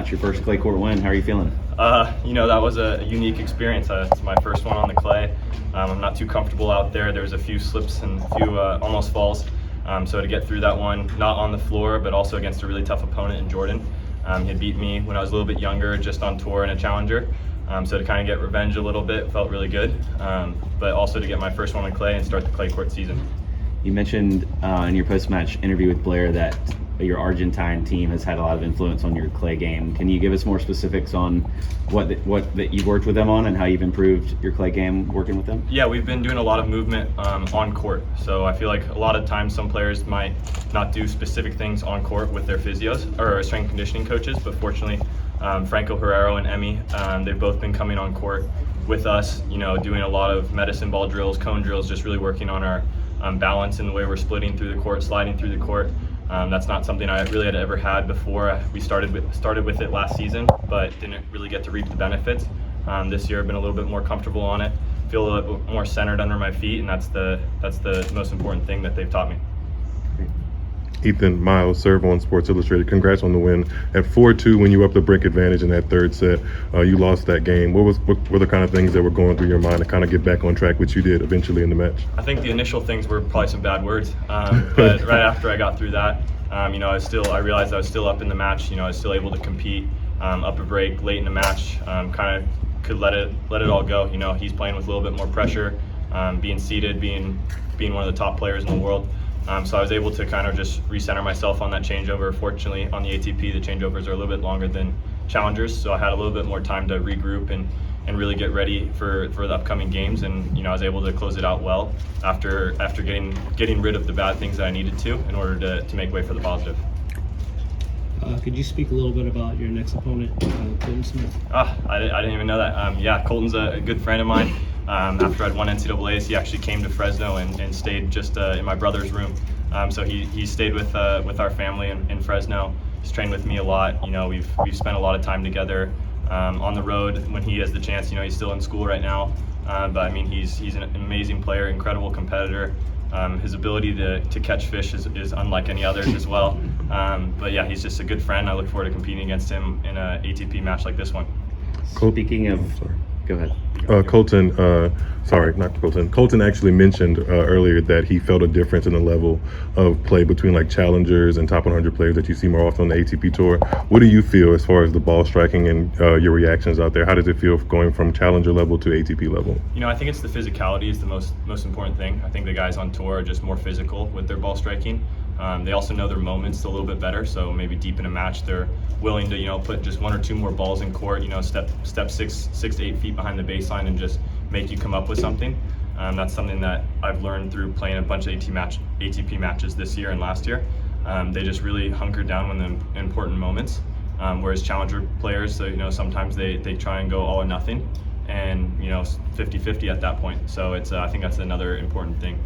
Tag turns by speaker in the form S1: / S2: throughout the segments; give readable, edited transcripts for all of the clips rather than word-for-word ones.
S1: match, your first clay court win. How are you feeling?
S2: That was a unique experience. It's my first one on the clay. I'm not too comfortable out there. There's a few slips and a few almost falls. So to get through that one, not on the floor, but also against a really tough opponent in Jordan. He had beat me when I was a little bit younger, just on tour in a challenger. So to kind of get revenge a little bit felt really good. But also to get my first one on clay and start the clay court season.
S1: You mentioned in your post-match interview with Blair that your Argentine team has had a lot of influence on your clay game. Can you give us more specifics on what that you've worked with them on and how you've improved your clay game working with them?
S2: Yeah, we've been doing a lot of movement on court. So I feel like a lot of times some players might not do specific things on court with their physios or strength and conditioning coaches, but fortunately Franco Herrero and Emmy, they've both been coming on court with us, doing a lot of medicine ball drills, cone drills, just really working on our balance and the way we're splitting through the court, sliding through the court. That's not something I really had ever had before. We started with it last season, but didn't really get to reap the benefits. This year I've been a little bit more comfortable on it, feel a little bit more centered under my feet, and that's the most important thing that they've taught me.
S3: Ethan Miles, serve on Sports Illustrated. Congrats on the win. At 4-2, when you were up the break advantage in that third set, you lost that game. What were the kind of things that were going through your mind to kind of get back on track, which you did eventually in the match?
S2: I think the initial things were probably some bad words, but right after I got through that, I realized I was still up in the match. I was still able to compete up a break late in the match. Kind of could let it all go. He's playing with a little bit more pressure, being seeded, being one of the top players in the world. So I was able to kind of just recenter myself on that changeover. Fortunately, on the ATP, the changeovers are a little bit longer than challengers, so I had a little bit more time to regroup and really get ready for the upcoming games. And I was able to close it out well after getting rid of the bad things that I needed to in order to make way for the positive.
S4: Could you speak a little bit about your next opponent, Colton Smith?
S2: I didn't even know that. Colton's a good friend of mine. After I'd won NCAAs, he actually came to Fresno and stayed just in my brother's room. So he stayed with our family in Fresno. He's trained with me a lot. We've spent a lot of time together on the road when he has the chance. He's still in school right now, but he's an amazing player, incredible competitor. His ability to catch fish is unlike any others as well. But yeah, he's just a good friend. I look forward to competing against him in an ATP match like this one.
S1: Speaking of, go ahead.
S3: Colton actually mentioned earlier that he felt a difference in the level of play between like challengers and top 100 players that you see more often on the ATP Tour. What do you feel as far as the ball striking and your reactions out there? How does it feel going from challenger level to ATP level?
S2: I think it's the physicality is the most important thing. I think the guys on tour are just more physical with their ball striking. They also know their moments a little bit better, so maybe deep in a match they're willing to put just one or two more balls in court, step 6 to 8 feet behind the baseline and just make you come up with something. That's something that I've learned through playing a bunch of ATP matches this year and last year. They just really hunker down when the important moments, whereas challenger players, so sometimes they try and go all or nothing, and 50-50 at that point. So I think that's another important thing.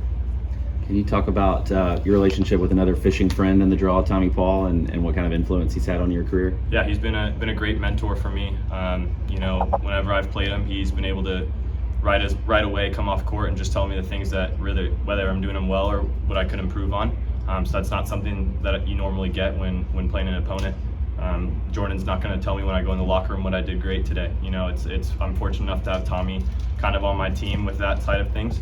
S1: Can you talk about your relationship with another fishing friend in the draw, Tommy Paul, and what kind of influence he's had on your career?
S2: Yeah, he's been a great mentor for me. Whenever I've played him, he's been able to right away come off court and just tell me the things that whether I'm doing them well or what I could improve on. So that's not something that you normally get when playing an opponent. Jordan's not going to tell me when I go in the locker room what I did great today. I'm fortunate enough to have Tommy kind of on my team with that side of things.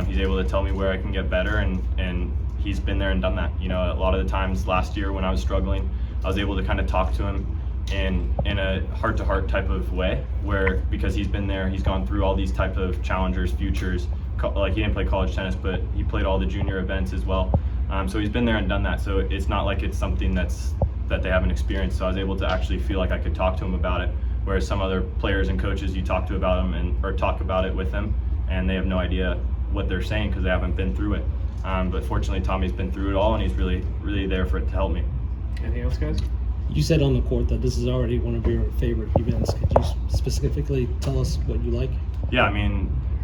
S2: He's able to tell me where I can get better, and he's been there and done that. A lot of the times last year when I was struggling, I was able to kind of talk to him in a heart-to-heart type of way, because he's been there, he's gone through all these type of challengers, futures, like he didn't play college tennis, but he played all the junior events as well. So he's been there and done that. So it's not like it's something that they haven't experienced. So I was able to actually feel like I could talk to him about it, whereas some other players and coaches, you talk to about them or talk about it with them, and they have no idea what they're saying because they haven't been through it. But fortunately, Tommy's been through it all, and he's really, really there for it to help me.
S5: Anything else, guys?
S4: You said on the court that this is already one of your favorite events. Could you specifically tell us what you like?
S2: Yeah,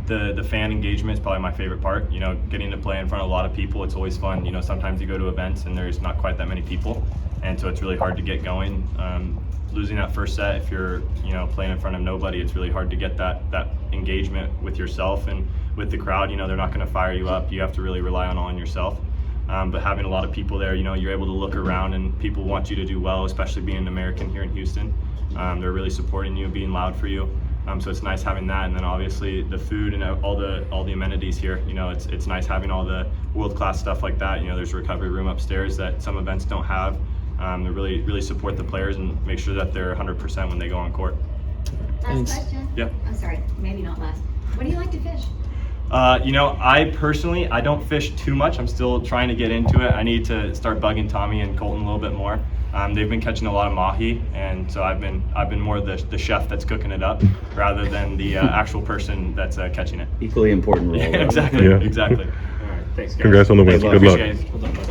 S2: the fan engagement is probably my favorite part. Getting to play in front of a lot of people, it's always fun. Sometimes you go to events and there's not quite that many people, and so it's really hard to get going. Losing that first set, if you're playing in front of nobody, it's really hard to get that engagement with yourself and with the crowd. They're not going to fire you up. You have to really rely on yourself. But having a lot of people there, you're able to look around and people want you to do well, especially being an American here in Houston. They're really supporting you, being loud for you. So it's nice having that, and then obviously the food and all the amenities here. You know, it's nice having all the world-class stuff like that. You know, there's a recovery room upstairs that some events don't have. They really support the players and make sure that they're 100% when they go on court.
S5: Last question.
S2: Yeah.
S5: I'm sorry, maybe not last. What do you like to fish?
S2: You know, I personally, I don't fish too much. I'm still trying to get into it. I need to start bugging Tommy and Colton a little bit more. They've been catching a lot of mahi, and so I've been more the chef that's cooking it up rather than the actual person that's catching it.
S1: Equally important role.
S2: Exactly.
S3: Yeah.
S2: Exactly.
S1: All right, thanks, guys.
S3: Congrats on the win.
S1: Thanks a lot.
S3: Good luck.
S2: Appreciate it.